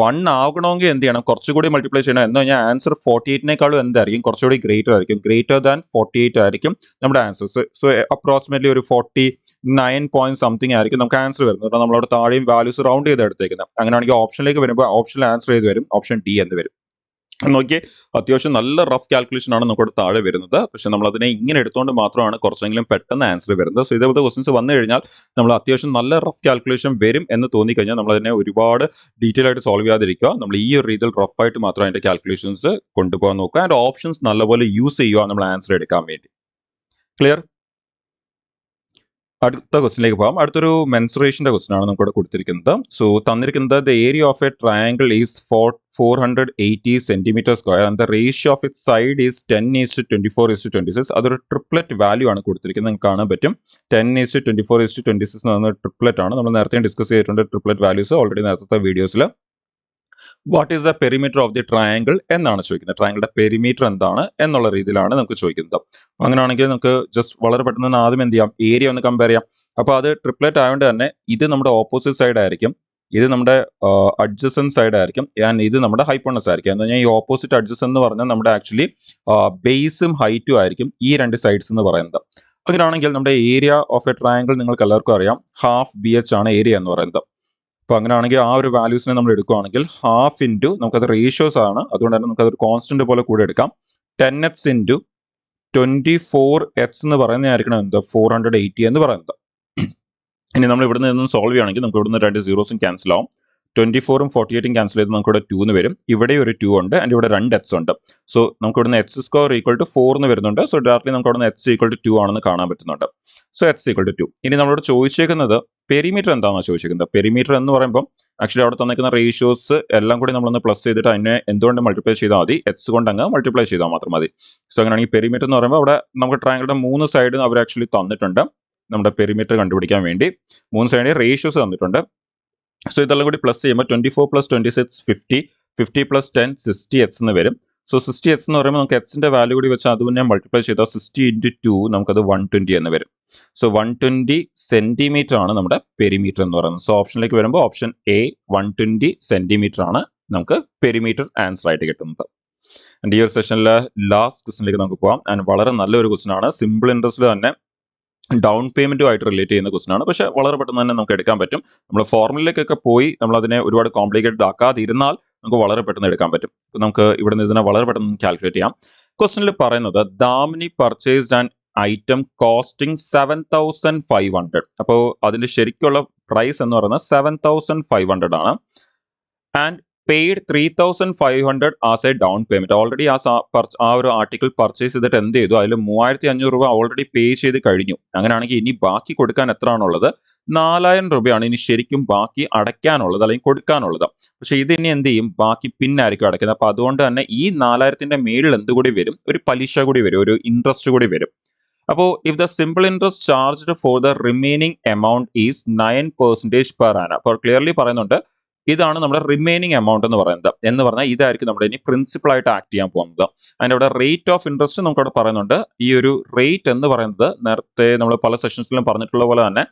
1 ആകണമെങ്കിൽ എന്ത് ചെയ്യണം, കുറച്ചുകൂടി മൾട്ടിപ്ലൈ ചെയ്യണം. എന്ന് കഴിഞ്ഞാൽ ആൻസർ 48നേക്കാളും എന്തായിരിക്കും, കുറച്ചുകൂടി ഗ്രേറ്റർ ആയിരിക്കും. ഗ്രേറ്റർ ദാൻ 48 ആയിരിക്കും നമ്മുടെ ആൻസർ. സോ അപ്രോക്സിമേറ്റ്ലി ഒരു 49 പോയിന്റ് സംതിങ് ആയിരിക്കും നമുക്ക് ആൻസർ വരുന്നത്. നമ്മളവിടെ താഴെയും വാല്യൂസ് റൗണ്ട് ചെയ്ത് എടുത്തേക്കുന്നത്. അങ്ങനെയാണെങ്കിൽ ഓപ്ഷനിലേക്ക് വരുമ്പോൾ ഓപ്ഷനിൽ ആൻസർ ചെയ്ത് വരും, ഓപ്ഷൻ ഡി എന്ന് വരും. നോക്കിയേ, അത്യാവശ്യം നല്ല റഫ് കാൽക്കുലേഷൻ ആണ് നമുക്ക് താഴെ വരുന്നത്. പക്ഷെ നമ്മൾ അതിനെ ഇങ്ങനെ എടുത്തുകൊണ്ട് മാത്രമാണ് കുറച്ചെങ്കിലും പെട്ടെന്ന് ആൻസർ വരുന്നത്. സോ ഇതേപോലത്തെ ക്വസ്റ്റൻസ് വന്നു കഴിഞ്ഞാൽ നമ്മൾ അത്യാവശ്യം നല്ല റഫ് കാൽക്കുലേഷൻ വരും എന്ന് തോന്നിക്കഴിഞ്ഞാൽ നമ്മൾ അതിനെ ഒരുപാട് ഡീറ്റെയിൽ ആയിട്ട് സോൾവ് ചെയ്യാതിരിക്കുക. നമ്മൾ ഈ ഒരു രീതിയിൽ റഫായിട്ട് മാത്രം അതിന്റെ കാൽക്കുലേഷൻസ് കൊണ്ടുപോകാൻ നോക്കുക. ആൻഡ് ഓപ്ഷൻസ് നല്ലപോലെ യൂസ് ചെയ്യുക നമ്മൾ ആൻസർ എടുക്കാൻ വേണ്ടി. ക്ലിയർ? അടുത്ത ക്വസ്റ്റിനിലേക്ക് പോകാം. അടുത്തൊരു മെൻസുറേഷന്റെ ക്വസ്റ്റൻ ആണ് നമുക്കിവിടെ കൊടുത്തിരിക്കുന്നത്. സോ തന്നിരിക്കുന്നത് the area of A triangle is 480 centimetre square and the ratio of it side is 10:24:26. അതൊരു ട്രിപ്ലറ്റ് വാല്യൂ ആണ് കൊടുത്തിരിക്കുന്നത്. നിങ്ങൾക്ക് കാണാൻ പറ്റും 10:24:26 എന്ന് പറയുന്ന ട്രിപ്ലറ്റ് ആണ്. നമ്മൾ നേരത്തെ ഡിസ്കസ് ചെയ്തിട്ടുണ്ട് ട്രിപ്ലറ്റ് വാല്യൂസ് ഓൾറെഡി നേരത്തെ വീഡിയോസിൽ. What is the perimeter of the triangle എന്നാണ് ചോദിക്കുന്നത്. ട്രയാങ്കിളുടെ പെരിമീറ്റർ എന്താണ് എന്നുള്ള രീതിയിലാണ് നമുക്ക് ചോദിക്കുന്നത്. അങ്ങനെയാണെങ്കിൽ നമുക്ക് ജസ്റ്റ് വളരെ പെട്ടെന്ന് ആദ്യം എന്ത് ചെയ്യാം, ഏരിയ ഒന്ന് കമ്പയർ ചെയ്യാം. അപ്പോൾ അത് ട്രിപ്ലറ്റ് ആയതുകൊണ്ട് തന്നെ ഇത് നമ്മുടെ ഓപ്പോസിറ്റ് സൈഡ് ആയിരിക്കും, ഇത് നമ്മുടെ അഡ്ജസൻ സൈഡ് ആയിരിക്കും, ആൻഡ് ഇത് നമ്മുടെ ഹൈപ്പോണസ് ആയിരിക്കും. എന്ന് പറഞ്ഞാൽ ഈ ഓപ്പോസിറ്റ് അഡ്ജസൻ എന്ന് പറഞ്ഞാൽ നമ്മുടെ ആക്ച്വലി ബേസും ഹൈറ്റും ആയിരിക്കും ഈ രണ്ട് സൈഡ്സ് എന്ന് പറയുന്നത്. അങ്ങനെയാണെങ്കിൽ നമ്മുടെ ഏരിയ ഓഫ് എ ട്രയാങ്കിൾ നിങ്ങൾക്ക് എല്ലാവർക്കും അറിയാം, ഹാഫ് BH ആണ് ഏരിയ എന്ന് പറയുന്നത്. അപ്പോൾ അങ്ങനെയാണെങ്കിൽ ആ ഒരു വാല്യൂസിനെ നമ്മൾ എടുക്കുകയാണെങ്കിൽ ഹാഫ് ഇൻറ്റു നമുക്കത് റേഷ്യോസ് ആണ്, അതുകൊണ്ട് തന്നെ നമുക്കതൊരു കോൺസ്റ്റന്റ് പോലെ കൂടെ എടുക്കാം. 10x ഇൻറ്റു 24x എന്ന് പറയുന്നതായിരിക്കണം എന്ത് 480 എന്ന് പറയുന്നത്. ഇനി നമ്മൾ ഇവിടെ നിന്ന് സോൾവ് ചെയ്യുകയാണെങ്കിൽ നമുക്ക് ഇവിടുന്ന് 2 സീറോസും ക്യാൻസൽ ആവും. 24ഉം 48ഉം ക്യാൻസൽ ചെയ്ത് നമുക്ക് ഇവിടെ 2 എന്ന് വരും. ഇവിടെ ഒരു 2 ഉണ്ട്, ആൻഡ് ഇവിടെ 2 x ഉണ്ട്. സോ നമുക്ക് ഇവിടുന്ന് x² ഈക്വൽ ടു 4 എന്ന് വരുന്നുണ്ട്. സോ ഡയറക്ട്ലി നമുക്ക് ഇവിടുന്ന് x ഈക്വൽ ടു 2 ആണെന്ന് കാണാൻ പറ്റുന്നുണ്ട്. So x equal to 2. ഇനി നമ്മളോട് ചോദിച്ചേക്കുന്നത് പെരിമീറ്റർ എന്താണെന്ന് ചോദിച്ചിരിക്കുന്നത്. പെരിമീറ്റർ എന്ന് പറയുമ്പോൾ ആക്ച്വലി അവിടെ തന്നിരിക്കുന്ന റേഷ്യോസ് എല്ലാം കൂടി നമ്മളൊന്ന് പ്ലസ് ചെയ്തിട്ട് അതിനെ എന്തുകൊണ്ട് മൾട്ടിപ്ലൈ ചെയ്താൽ മതി, എക്സ് കൊണ്ട് അങ്ങ് മൾട്ടിപ്ലൈ ചെയ്താൽ മാത്രം മതി. സോ അങ്ങനെയാണെങ്കിൽ പെരിമീറ്റർ എന്ന് പറയുമ്പോൾ അവിടെ നമുക്ക് ട്രയാങ്കിളുടെ 3 സൈഡ് അവർ ആക്ച്വലി തന്നിട്ടുണ്ട് നമ്മുടെ പെരിമീറ്റർ കണ്ടുപിടിക്കാൻ വേണ്ടി. 3 സൈഡിൽ റേഷ്യോസ് തന്നിട്ടുണ്ട്. സോ ഇതെല്ലാം കൂടി പ്ലസ് ചെയ്യുമ്പോൾ 24 + 26 50, 50 + 10 60x എന്ന് വരും. സോ 60x എന്ന് പറയുമ്പോൾ നമുക്ക് എക്സിന്റെ വാല്യൂ കൂടി വെച്ച് അത് തന്നെ മൾട്ടിപ്ലൈ ചെയ്താൽ 60 × 2 നമുക്കത് 120 എന്ന് വരും. സോ 120 സെന്റിമീറ്റർ ആണ് നമ്മുടെ പെരിമീറ്റർ എന്ന് പറയുന്നത്. സോ ഓപ്ഷനിലേക്ക് വരുമ്പോൾ ഓപ്ഷൻ എ 120 സെന്റിമീറ്റർ ആണ് നമുക്ക് പെരിമീറ്റർ ആൻസർ ആയിട്ട് കിട്ടുന്നത്. ആൻഡ് ഈ ഒരു സെഷനിലെ ലാസ്റ്റ് ക്വസ്റ്റിനിലേക്ക് നമുക്ക് പോകാം. ആൻഡ് വളരെ നല്ലൊരു ക്വസ്റ്റൻ ആണ്, സിമ്പിൾ ഇൻട്രസ്റ്റിൽ തന്നെ ഡൗൺ പേയ്മെന്റുമായിട്ട് റിലേറ്റ് ചെയ്യുന്ന ക്വസ്റ്റൻ ആണ്. പക്ഷേ വളരെ പെട്ടെന്ന് തന്നെ നമുക്ക് എടുക്കാൻ പറ്റും. നമ്മൾ ഫോർമുലയിലേക്കൊക്കെ പോയി നമ്മൾ അതിനെ ഒരുപാട് കോംപ്ലിക്കേറ്റഡ് ആക്കാതിരുന്നാൽ നമുക്ക് വളരെ പെട്ടെന്ന് എടുക്കാൻ പറ്റും. നമുക്ക് ഇവിടെ നിന്ന് ഇതിനെ വളരെ പെട്ടെന്ന് കാൽക്കുലേറ്റ് ചെയ്യാം. ക്വസ്റ്റനിൽ പറയുന്നത് Damini purchased an item costing 7,500. അപ്പോൾ അതിന്റെ ശരിക്കുള്ള പ്രൈസ് എന്ന് പറയുന്നത് 7,500 ആണ്. And paid 3,500 as A down payment. Already ആ ഒരു ആർട്ടിക്കിൾ പർച്ചേസ് ചെയ്തിട്ട് എന്ത് ചെയ്തു, അതിൽ 3,500 രൂപ ഓൾറെഡി പേ ചെയ്ത് കഴിഞ്ഞു. അങ്ങനെയാണെങ്കിൽ ഇനി ബാക്കി കൊടുക്കാൻ എത്ര ആണുള്ളത്, 4,000 രൂപയാണ് ഇനി ശരിക്കും ബാക്കി അടയ്ക്കാനുള്ളത് അല്ലെങ്കിൽ കൊടുക്കാനുള്ളത്. പക്ഷെ ഇതിനി എന്ത് ചെയ്യും, ബാക്കി പിന്നായിരിക്കും അടയ്ക്കുന്നത്. അപ്പൊ അതുകൊണ്ട് തന്നെ ഈ 4,000ന്റെ മേളിൽ എന്തുകൂടി വരും, ഒരു പലിശ കൂടി വരും, ഒരു ഇൻട്രസ്റ്റ് കൂടി വരും. അപ്പോൾ if the simple interest charged for the remaining amount is 9% per annum. അപ്പോൾ ക്ലിയർലി പറയുന്നുണ്ട് ഇതാണ് നമ്മുടെ റിമൈനിങ് എമൗണ്ട് എന്ന് പറയുന്നത്. എന്ന് പറഞ്ഞാൽ ഇതായിരിക്കും നമ്മുടെ ഇനി പ്രിൻസിപ്പൾ ആയിട്ട് ആക്ട് ചെയ്യാൻ പോകുന്നത്. അതിൻ്റെ അവിടെ റേറ്റ് ഓഫ് ഇൻട്രസ്റ്റ് നമുക്ക് അവിടെ പറയുന്നുണ്ട്. ഈ ഒരു റേറ്റ് എന്ന് പറയുന്നത് നേരത്തെ നമ്മൾ പല സെഷൻസിലും പറഞ്ഞിട്ടുള്ള പോലെ തന്നെ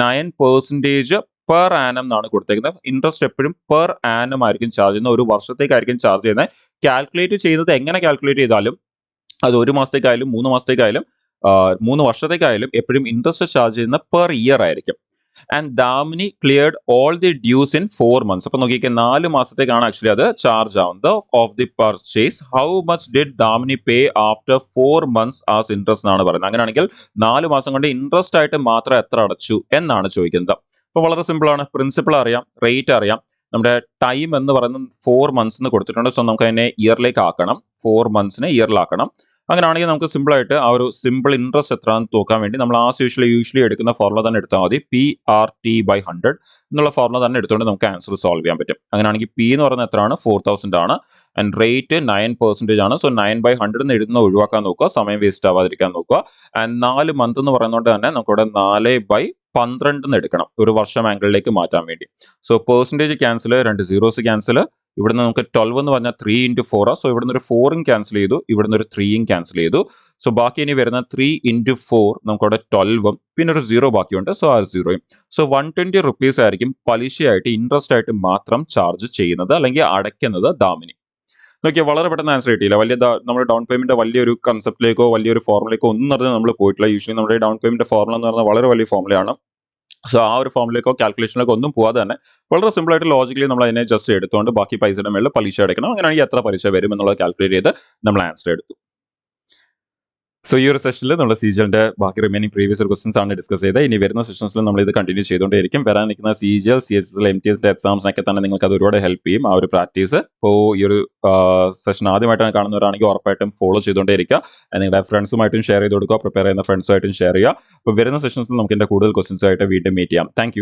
9% per annum എന്നാണ് കൊടുത്തേക്കുന്നത്. ഇൻട്രസ്റ്റ് എപ്പോഴും പെർ ആനം ആയിരിക്കും ചാർജ് ചെയ്യുന്നത്, ഒരു വർഷത്തേക്കായിരിക്കും ചാർജ് ചെയ്യുന്നത്. കാൽക്കുലേറ്റ് ചെയ്യുന്നത് എങ്ങനെ കാൽക്കുലേറ്റ് ചെയ്താലും അത് 1 മാസത്തേക്കായാലും 3 മാസത്തേക്കായാലും 3 വർഷത്തേക്കായാലും എപ്പോഴും ഇൻട്രസ്റ്റ് ചാർജ് ചെയ്യുന്ന പെർ ഇയർ ആയിരിക്കും. And Damini cleared all the dues in 4 months. അപ്പൊ നോക്കിയാൽ 4 മാസത്തേക്കാണ് ആക്ച്വലി അത് ചാർജ് ആവുന്നത് of the purchase. How much did Damini pay after 4 months as interest എന്നാണ് പറയുന്നത്. അങ്ങനെയാണെങ്കിൽ 4 മാസം കൊണ്ട് ഇൻട്രസ്റ്റ് ആയിട്ട് മാത്രം എത്ര അടച്ചു എന്നാണ് ചോദിക്കുന്നത്. അപ്പോൾ വളരെ സിമ്പിൾ ആണ്, പ്രിൻസിപ്പിൾ അറിയാം, റേറ്റ് അറിയാം, നമ്മുടെ ടൈം എന്ന് പറയുന്നത് 4 months എന്ന് കൊടുത്തിട്ടുണ്ട്. സോ നമുക്ക് അതിനെ ഇയറിലേക്ക് ആക്കണം, 4 months ഇയറിലാക്കണം. അങ്ങനെയാണെങ്കിൽ നമുക്ക് സിമ്പിളായിട്ട് ആ ഒരു സിമ്പിൾ ഇൻട്രസ്റ്റ് എത്രയാണെന്ന് നോക്കാൻ വേണ്ടി നമ്മൾ യൂഷ്വലി എടുക്കുന്ന ഫോർമുല തന്നെ എടുത്താൽ മതി. PRT/100 എന്നുള്ള ഫോർമുല തന്നെ എടുത്തുകൊണ്ട് നമുക്ക് ആൻസർ സോൾവ് ചെയ്യാൻ പറ്റും. അങ്ങനെയാണെങ്കിൽ പി എന്ന് പറയുന്നത് എത്രയാണ്? 4000 ആണ്. ആൻഡ് റേറ്റ് 9% ആണ്. സോ 9/100 എന്ന് എഴുതുന്ന ഒഴിവാക്കാൻ നോക്കുക, സമയം വേസ്റ്റ് ആവാതിരിക്കാൻ നോക്കുക. ആൻഡ് 4 മന്ത് എന്ന് പറയുന്നതുകൊണ്ട് തന്നെ നമുക്കിവിടെ 4/12 എടുക്കണം, ഒരു വർഷം ആംഗിളിലേക്ക് മാറ്റാൻ വേണ്ടി. So percentage cancel, 2 zeros cancel. ഇവിടുന്ന് നമുക്ക് 12 എന്ന് പറഞ്ഞാൽ 3 into 4 സോ ഇവിടുന്ന് ഒരു 4 ക്യാൻസൽ ചെയ്തു, ഇവിടുന്ന് ഒരു 3 ക്യാൻസൽ ചെയ്തു. സോ ബാക്കി ഇനി വരുന്ന 3 into 4 നമുക്കവിടെ 12 പിന്നെ ഒരു 0 ബാക്കിയുണ്ട്. സോ ആ 0യും. സോ 120 rupees ആയിരിക്കും പലിശയായിട്ട്, ഇൻട്രസ്റ്റ് ആയിട്ട് മാത്രം ചാർജ് ചെയ്യുന്നത് അല്ലെങ്കിൽ അടയ്ക്കുന്നത് ദാമിനി. നോക്കിയാൽ വളരെ പെട്ടെന്ന് ആൻസർ കിട്ടിയില്ല. നമ്മുടെ ഡൗൺ പേയ്മെന്റ് വലിയൊരു കൺസെപ്റ്റിലേക്കോ വലിയൊരു ഫോർമുലയ്ക്കോ ഒന്നും പറഞ്ഞ് നമ്മൾ പോയിട്ടില്ല. യൂഷ്വലി നമ്മുടെ ഡൗൺ പേയ്മെന്റ് ഫോർമുല എന്ന് പറഞ്ഞാൽ വളരെ വലിയ ഫോർമുലയാണ്. സോ ആ ഒരു ഫോമിലേക്കോ കാൽക്കുലേഷനിലേക്കോ ഒന്നും പോകാതെ തന്നെ വളരെ സിമ്പിൾ ആയിട്ട് ലോജിക്കലി നമ്മൾ അതിനെ ജസ്റ്റ് എടുത്തുകൊണ്ട് ബാക്കി പൈസയുടെ മേളിൽ പലിശ അടയ്ക്കണം. അങ്ങനെയാണെങ്കിൽ എത്ര പലിശ വരും എന്നുള്ളത് കാൽക്കുലേറ്റ് ചെയ്ത് നമ്മൾ ആൻസർ എടുത്തു. സോ ഈ ഒരു സെഷനിൽ നമ്മൾ സിജിഎലിന്റെ ബാക്കി റിമൈനിങ് പ്രീവിയസ് ക്വസ്റ്റൻസ് ആണ് ഡിസ്കസ് ചെയ്തത്. ഇനി വരുന്ന സെഷൻസിൽ നമ്മൾ ഇത് കണ്ടിന്യൂ ചെയ്തുകൊണ്ടേയിരിക്കും. വരാൻ നിൽക്കുന്ന സിജിഎൽ, CHSL, MTS എക്സാംസിനൊക്കെ തന്നെ നിങ്ങൾക്ക് അത് ഒരുപാട് ഹെൽപ്പ് ചെയ്യും ആ ഒരു പ്രാക്ടീസ്. ഇപ്പോൾ ഈ ഒരു സെഷൻ ആദ്യമായിട്ടാണ് കാണുന്നവരാണെങ്കിൽ ഉറപ്പായിട്ടും ഫോളോ ചെയ്തുകൊണ്ടേയിരിക്കുക. നിങ്ങളുടെ ഫ്രണ്ട്സുമായിട്ടും ഷെയർ ചെയ്ത് കൊടുക്കുക, പ്രിപ്പയർ ചെയ്യുന്ന ഫ്രണ്ട്സുമായിട്ടും ഷെയർ ചെയ്യുക. അപ്പോൾ വരുന്ന സെഷൻസിൽ നമുക്ക് ഇതിന്റെ കൂടുതൽ ക്വസ്റ്റൻസ് ആയിട്ട് വീണ്ടും മീറ്റ് ചെയ്യാം. താങ്ക്